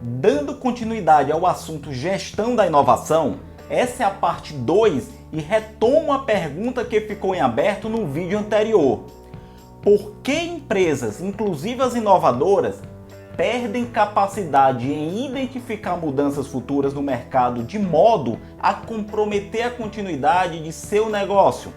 Dando continuidade ao assunto gestão da inovação, essa é a parte 2 e retomo a pergunta que ficou em aberto no vídeo anterior. Por que empresas, inclusive as inovadoras, perdem capacidade em identificar mudanças futuras no mercado de modo a comprometer a continuidade de seu negócio?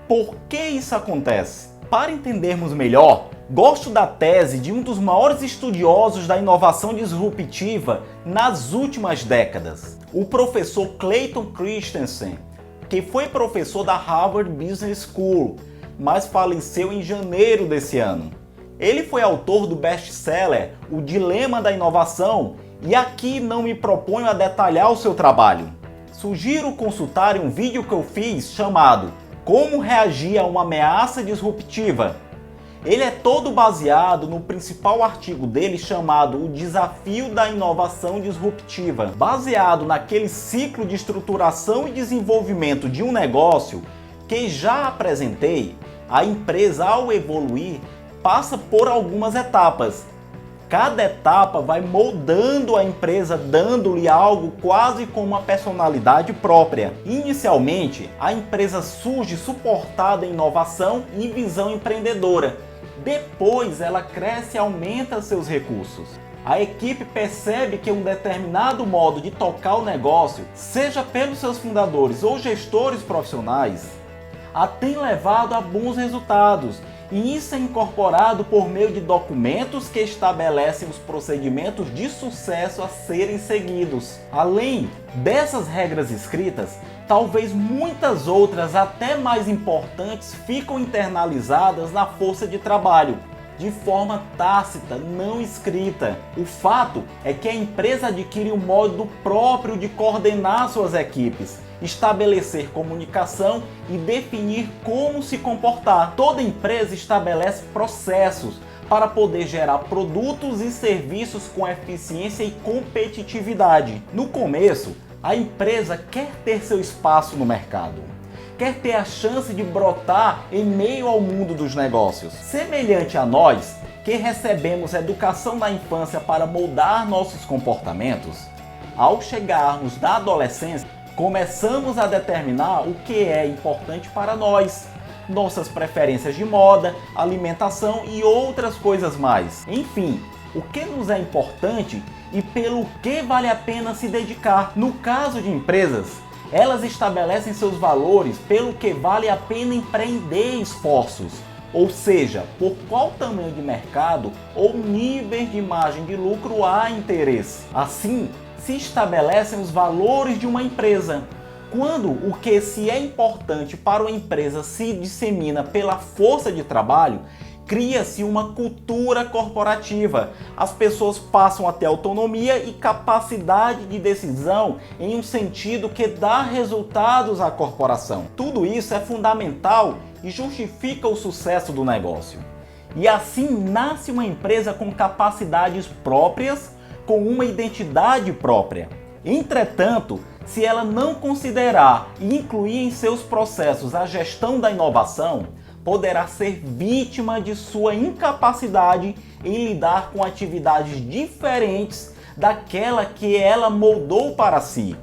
Por que isso acontece? Para entendermos melhor, gosto da tese de um dos maiores estudiosos da inovação disruptiva nas últimas décadas, o professor Clayton Christensen, que foi professor da Harvard Business School, mas faleceu em janeiro desse ano. Ele foi autor do best-seller O Dilema da Inovação e aqui não me proponho a detalhar o seu trabalho. Sugiro consultarem um vídeo que eu fiz chamado Como Reagir a uma Ameaça Disruptiva. Ele é todo baseado no principal artigo dele chamado O Desafio da Inovação Disruptiva. Baseado naquele ciclo de estruturação e desenvolvimento de um negócio que já apresentei, a empresa ao evoluir passa por algumas etapas. Cada etapa vai moldando a empresa, dando-lhe algo quase como uma personalidade própria. Inicialmente, a empresa surge suportada em inovação e visão empreendedora. Depois, ela cresce e aumenta seus recursos. A equipe percebe que um determinado modo de tocar o negócio, seja pelos seus fundadores ou gestores profissionais, a tem levado a bons resultados. E isso é incorporado por meio de documentos que estabelecem os procedimentos de sucesso a serem seguidos. Além dessas regras escritas, talvez muitas outras até mais importantes ficam internalizadas na força de trabalho, de forma tácita, não escrita. O fato é que a empresa adquire um modo próprio de coordenar suas equipes, estabelecer comunicação e definir como se comportar. Toda empresa estabelece processos para poder gerar produtos e serviços com eficiência e competitividade. No começo, a empresa quer ter seu espaço no mercado, quer ter a chance de brotar em meio ao mundo dos negócios. Semelhante a nós, que recebemos educação na infância para moldar nossos comportamentos, ao chegarmos na adolescência, começamos a determinar o que é importante para nós, nossas preferências de moda, alimentação e outras coisas mais. Enfim, o que nos é importante e pelo que vale a pena se dedicar. No caso de empresas, elas estabelecem seus valores pelo que vale a pena empreender esforços, ou seja, por qual tamanho de mercado ou nível de margem de lucro há interesse. Assim, se estabelecem os valores de uma empresa. Quando o que se é importante para uma empresa se dissemina pela força de trabalho, cria-se uma cultura corporativa. As pessoas passam a ter autonomia e capacidade de decisão em um sentido que dá resultados à corporação. Tudo isso é fundamental e justifica o sucesso do negócio. E assim nasce uma empresa com capacidades próprias, com uma identidade própria. Entretanto, se ela não considerar e incluir em seus processos a gestão da inovação, poderá ser vítima de sua incapacidade em lidar com atividades diferentes daquela que ela moldou para si,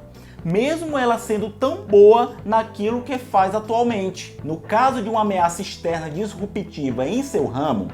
mesmo ela sendo tão boa naquilo que faz atualmente. No caso de uma ameaça externa disruptiva em seu ramo,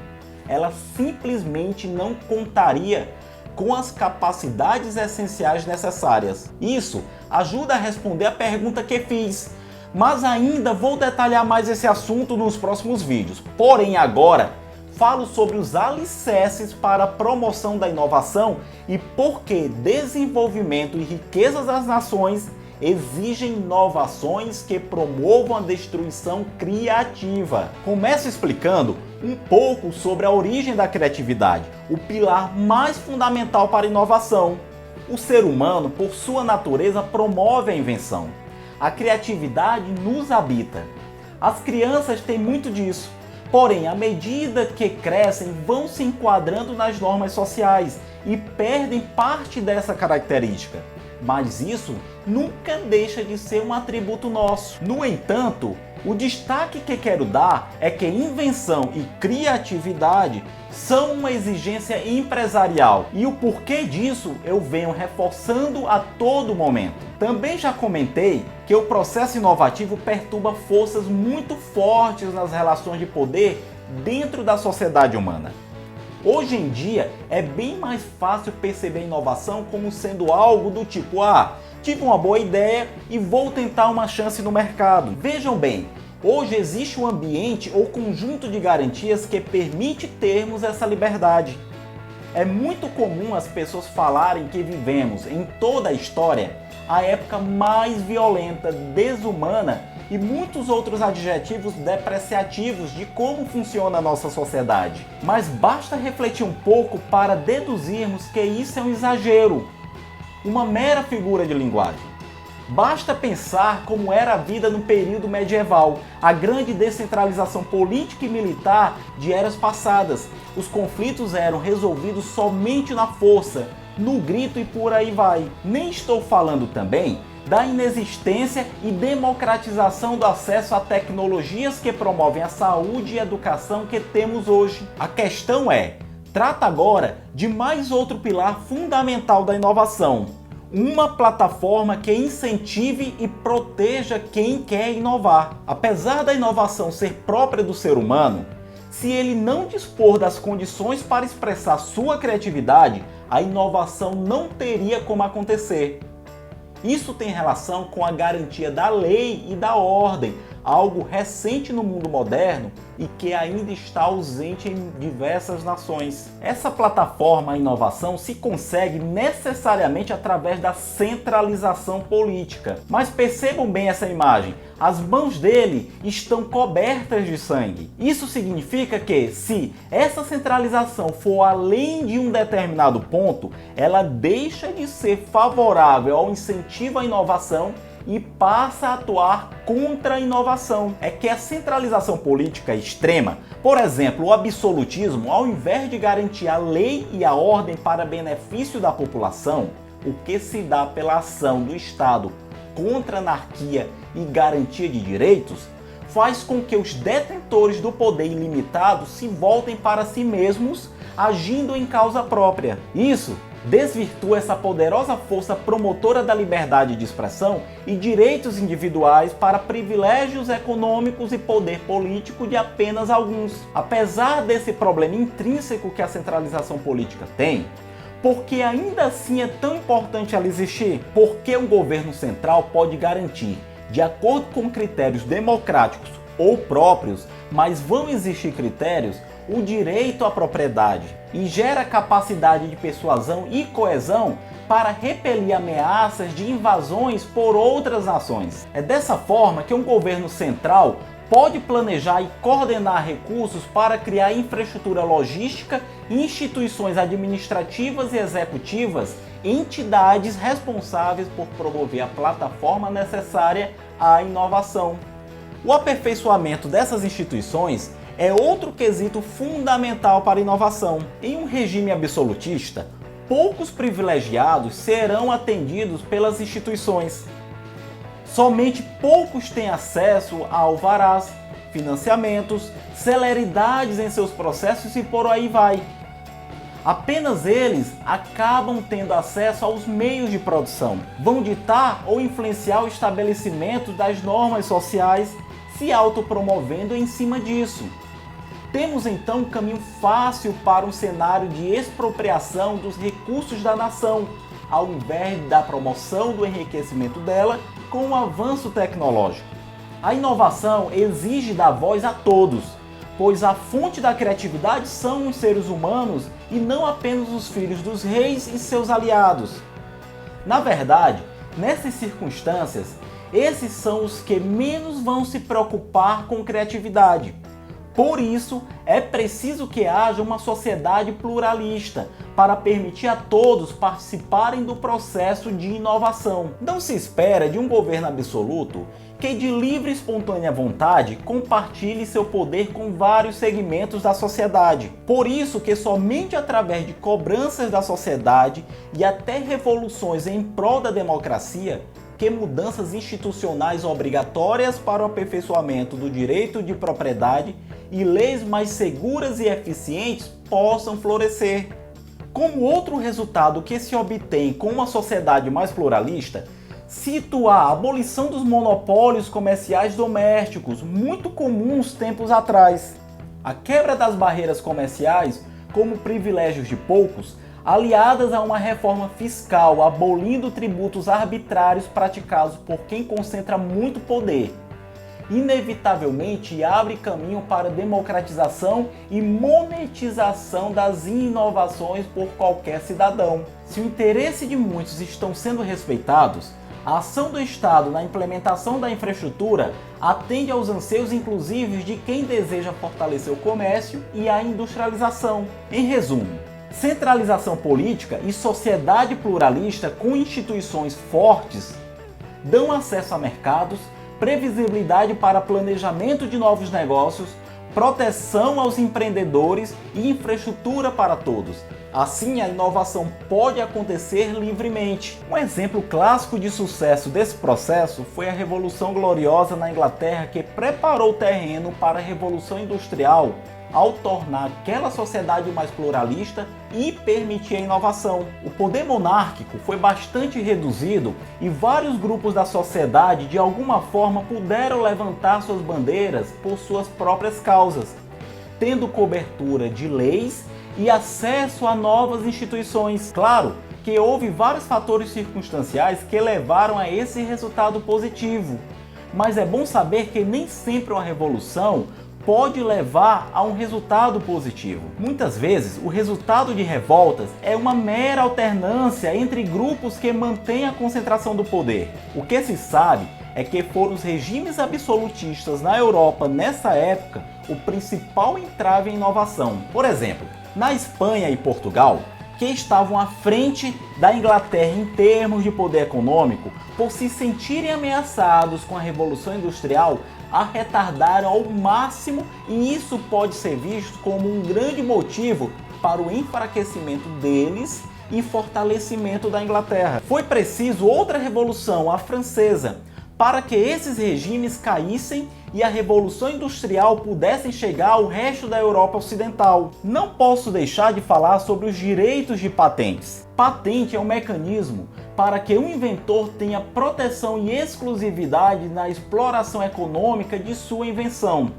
ela simplesmente não contaria com as capacidades essenciais necessárias. Isso ajuda a responder a pergunta que fiz, mas ainda vou detalhar mais esse assunto nos próximos vídeos. Porém, agora falo sobre os alicerces para a promoção da inovação e por que desenvolvimento e riqueza das nações exigem inovações que promovam a destruição criativa. Começo explicando um pouco sobre a origem da criatividade, o pilar mais fundamental para a inovação. O ser humano, por sua natureza, promove a invenção. A criatividade nos habita. As crianças têm muito disso, porém, à medida que crescem, vão se enquadrando nas normas sociais e perdem parte dessa característica. Mas isso nunca deixa de ser um atributo nosso. No entanto, o destaque que quero dar é que invenção e criatividade são uma exigência empresarial e o porquê disso eu venho reforçando a todo momento. Também já comentei que o processo inovativo perturba forças muito fortes nas relações de poder dentro da sociedade humana. Hoje em dia é bem mais fácil perceber a inovação como sendo algo do tipo: tive uma boa ideia e vou tentar uma chance no mercado. Vejam bem, hoje existe um ambiente ou conjunto de garantias que permite termos essa liberdade. É muito comum as pessoas falarem que vivemos em toda a história a época mais violenta, desumana e muitos outros adjetivos depreciativos de como funciona a nossa sociedade. Mas basta refletir um pouco para deduzirmos que isso é um exagero, uma mera figura de linguagem. Basta pensar como era a vida no período medieval, a grande descentralização política e militar de eras passadas. Os conflitos eram resolvidos somente na força, no grito e por aí vai. Nem estou falando também da inexistência e democratização do acesso a tecnologias que promovem a saúde e educação que temos hoje. A questão trata agora de mais outro pilar fundamental da inovação: uma plataforma que incentive e proteja quem quer inovar. Apesar da inovação ser própria do ser humano, se ele não dispor das condições para expressar sua criatividade, a inovação não teria como acontecer. Isso tem relação com a garantia da lei e da ordem, algo recente no mundo moderno e que ainda está ausente em diversas nações. Essa plataforma, a inovação, se consegue necessariamente através da centralização política. Mas percebam bem essa imagem: as mãos dele estão cobertas de sangue. Isso significa que, se essa centralização for além de um determinado ponto, ela deixa de ser favorável ao incentivo à inovação e passa a atuar contra a inovação. É que a centralização política extrema, por exemplo, o absolutismo, ao invés de garantir a lei e a ordem para benefício da população, o que se dá pela ação do Estado contra a anarquia e garantia de direitos, faz com que os detentores do poder ilimitado se voltem para si mesmos, agindo em causa própria. Isso desvirtua essa poderosa força promotora da liberdade de expressão e direitos individuais para privilégios econômicos e poder político de apenas alguns. Apesar desse problema intrínseco que a centralização política tem, por que ainda assim é tão importante ela existir? Porque o governo central pode garantir, de acordo com critérios democráticos ou próprios, mas vão existir critérios, o direito à propriedade, e gera capacidade de persuasão e coesão para repelir ameaças de invasões por outras nações. É dessa forma que um governo central pode planejar e coordenar recursos para criar infraestrutura logística, instituições administrativas e executivas, entidades responsáveis por promover a plataforma necessária à inovação. O aperfeiçoamento dessas instituições é outro quesito fundamental para a inovação. Em um regime absolutista, poucos privilegiados serão atendidos pelas instituições. Somente poucos têm acesso a alvarás, financiamentos, celeridades em seus processos e por aí vai. Apenas eles acabam tendo acesso aos meios de produção. Vão ditar ou influenciar o estabelecimento das normas sociais, se autopromovendo em cima disso. Temos então um caminho fácil para um cenário de expropriação dos recursos da nação, ao invés da promoção do enriquecimento dela com o avanço tecnológico. A inovação exige dar voz a todos, pois a fonte da criatividade são os seres humanos e não apenas os filhos dos reis e seus aliados. Na verdade, nessas circunstâncias, esses são os que menos vão se preocupar com criatividade. Por isso, é preciso que haja uma sociedade pluralista para permitir a todos participarem do processo de inovação. Não se espera de um governo absoluto que, de livre e espontânea vontade, compartilhe seu poder com vários segmentos da sociedade. Por isso que somente através de cobranças da sociedade e até revoluções em prol da democracia, que mudanças institucionais obrigatórias para o aperfeiçoamento do direito de propriedade e leis mais seguras e eficientes possam florescer. Como outro resultado que se obtém com uma sociedade mais pluralista, cito a abolição dos monopólios comerciais domésticos, muito comuns tempos atrás. A quebra das barreiras comerciais como privilégios de poucos, aliadas a uma reforma fiscal abolindo tributos arbitrários praticados por quem concentra muito poder, inevitavelmente abre caminho para a democratização e monetização das inovações por qualquer cidadão. Se o interesse de muitos estão sendo respeitados, a ação do Estado na implementação da infraestrutura atende aos anseios inclusivos de quem deseja fortalecer o comércio e a industrialização. Em resumo, centralização política e sociedade pluralista com instituições fortes dão acesso a mercados, previsibilidade para planejamento de novos negócios, proteção aos empreendedores e infraestrutura para todos. Assim, a inovação pode acontecer livremente. Um exemplo clássico de sucesso desse processo foi a Revolução Gloriosa na Inglaterra, que preparou o terreno para a Revolução Industrial ao tornar aquela sociedade mais pluralista e permitir a inovação. O poder monárquico foi bastante reduzido e vários grupos da sociedade de alguma forma puderam levantar suas bandeiras por suas próprias causas, tendo cobertura de leis e acesso a novas instituições. Claro que houve vários fatores circunstanciais que levaram a esse resultado positivo, mas é bom saber que nem sempre uma revolução pode levar a um resultado positivo. Muitas vezes, o resultado de revoltas é uma mera alternância entre grupos que mantêm a concentração do poder. O que se sabe é que foram os regimes absolutistas na Europa nessa época o principal entrave em inovação. Por exemplo, na Espanha e Portugal, que estavam à frente da Inglaterra em termos de poder econômico, por se sentirem ameaçados com a Revolução Industrial, a retardaram ao máximo, e isso pode ser visto como um grande motivo para o enfraquecimento deles e fortalecimento da Inglaterra. Foi preciso outra revolução, a francesa, para que esses regimes caíssem e a Revolução Industrial pudessem chegar ao resto da Europa Ocidental. Não posso deixar de falar sobre os direitos de patentes. Patente é um mecanismo para que um inventor tenha proteção e exclusividade na exploração econômica de sua invenção.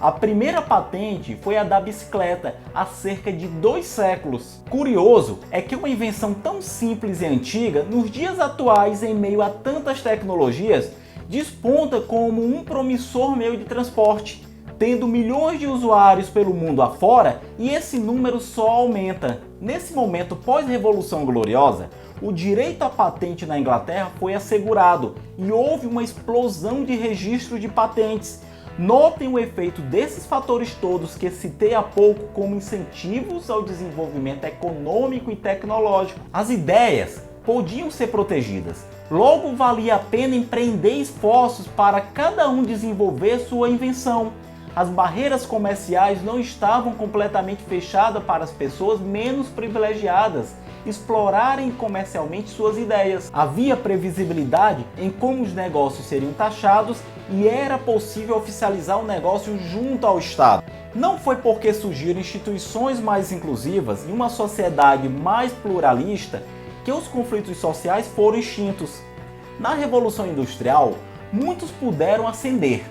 A primeira patente foi a da bicicleta, há cerca de 2 séculos. Curioso é que uma invenção tão simples e antiga, nos dias atuais, em meio a tantas tecnologias, desponta como um promissor meio de transporte, tendo milhões de usuários pelo mundo afora, e esse número só aumenta. Nesse momento pós-Revolução Gloriosa, o direito à patente na Inglaterra foi assegurado e houve uma explosão de registro de patentes. Notem o efeito desses fatores todos que citei há pouco como incentivos ao desenvolvimento econômico e tecnológico. As ideias podiam ser protegidas. Logo, valia a pena empreender esforços para cada um desenvolver sua invenção. As barreiras comerciais não estavam completamente fechadas para as pessoas menos privilegiadas explorarem comercialmente suas ideias. Havia previsibilidade em como os negócios seriam taxados e era possível oficializar o negócio junto ao Estado. Não foi porque surgiram instituições mais inclusivas e uma sociedade mais pluralista que os conflitos sociais foram extintos. Na Revolução Industrial, muitos puderam ascender,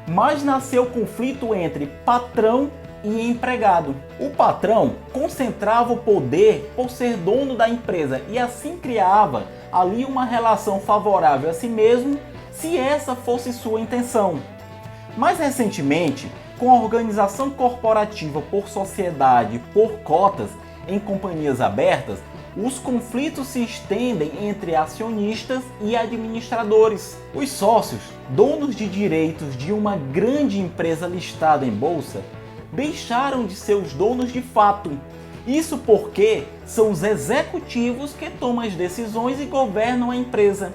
mas nasceu o conflito entre patrão e empregado. O patrão concentrava o poder por ser dono da empresa e assim criava ali uma relação favorável a si mesmo, se essa fosse sua intenção. Mais recentemente, com a organização corporativa por sociedade por cotas em companhias abertas, os conflitos se estendem entre acionistas e administradores. Os sócios, donos de direitos de uma grande empresa listada em bolsa, deixaram de ser os donos de fato. Isso porque são os executivos que tomam as decisões e governam a empresa.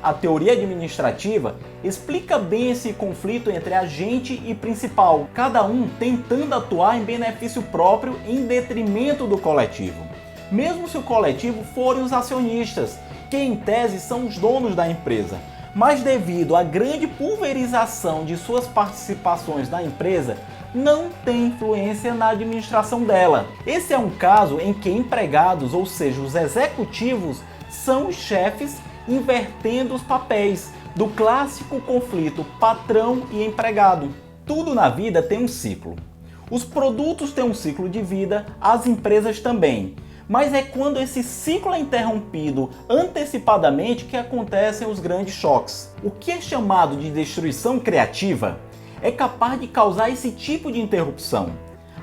A teoria administrativa explica bem esse conflito entre agente e principal, cada um tentando atuar em benefício próprio em detrimento do coletivo. Mesmo se o coletivo forem os acionistas, que em tese são os donos da empresa, mas devido à grande pulverização de suas participações na empresa, não tem influência na administração dela. Esse é um caso em que empregados, ou seja, os executivos, são os chefes invertendo os papéis do clássico conflito patrão e empregado. Tudo na vida tem um ciclo. Os produtos têm um ciclo de vida, as empresas também. Mas é quando esse ciclo é interrompido antecipadamente que acontecem os grandes choques. O que é chamado de destruição criativa é capaz de causar esse tipo de interrupção.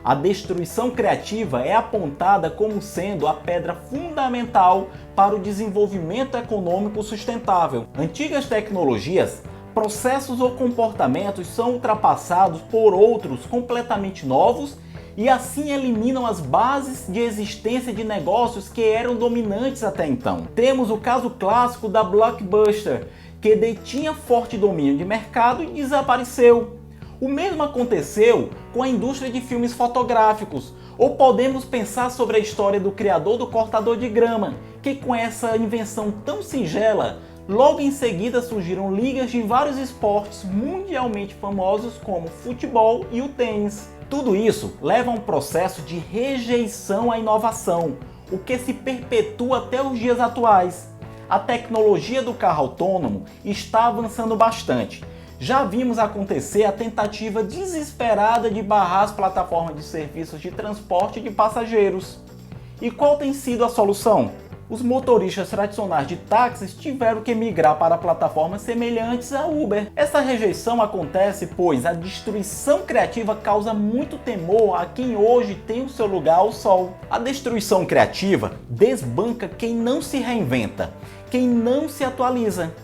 A destruição criativa é apontada como sendo a pedra fundamental para o desenvolvimento econômico sustentável. Antigas tecnologias, processos ou comportamentos são ultrapassados por outros completamente novos e assim eliminam as bases de existência de negócios que eram dominantes até então. Temos o caso clássico da Blockbuster, que detinha forte domínio de mercado e desapareceu. O mesmo aconteceu com a indústria de filmes fotográficos. Ou podemos pensar sobre a história do criador do cortador de grama, que com essa invenção tão singela, logo em seguida surgiram ligas de vários esportes mundialmente famosos como o futebol e o tênis. Tudo isso leva a um processo de rejeição à inovação, o que se perpetua até os dias atuais. A tecnologia do carro autônomo está avançando bastante. Já vimos acontecer a tentativa desesperada de barrar as plataformas de serviços de transporte de passageiros. E qual tem sido a solução? Os motoristas tradicionais de táxis tiveram que migrar para plataformas semelhantes à Uber. Essa rejeição acontece pois a destruição criativa causa muito temor a quem hoje tem o seu lugar ao sol. A destruição criativa desbanca quem não se reinventa, quem não se atualiza.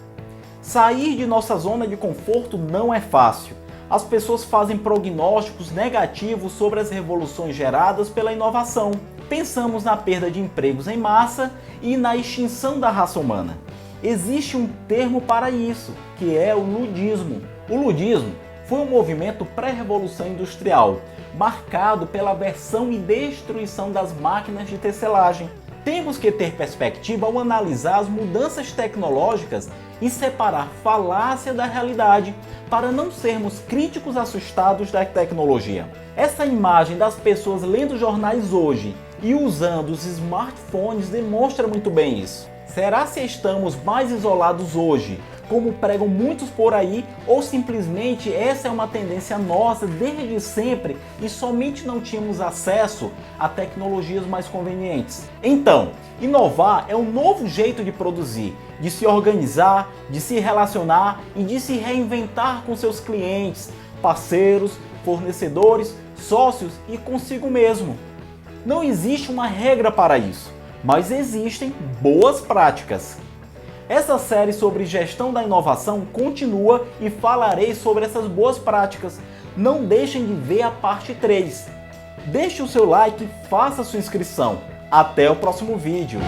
Sair de nossa zona de conforto não é fácil. As pessoas fazem prognósticos negativos sobre as revoluções geradas pela inovação. Pensamos na perda de empregos em massa e na extinção da raça humana. Existe um termo para isso, que é o ludismo. O ludismo foi um movimento pré-revolução industrial, marcado pela aversão e destruição das máquinas de tecelagem. Temos que ter perspectiva ao analisar as mudanças tecnológicas e separar falácia da realidade, para não sermos críticos assustados da tecnologia. Essa imagem das pessoas lendo jornais hoje e usando os smartphones demonstra muito bem isso. Será se estamos mais isolados hoje, como pregam muitos por aí, ou simplesmente essa é uma tendência nossa desde sempre e somente não tínhamos acesso a tecnologias mais convenientes? Então, inovar é um novo jeito de produzir, de se organizar, de se relacionar e de se reinventar com seus clientes, parceiros, fornecedores, sócios e consigo mesmo. Não existe uma regra para isso, mas existem boas práticas. Essa série sobre gestão da inovação continua e falarei sobre essas boas práticas. Não deixem de ver a parte 3. Deixe o seu like e faça sua inscrição. Até o próximo vídeo.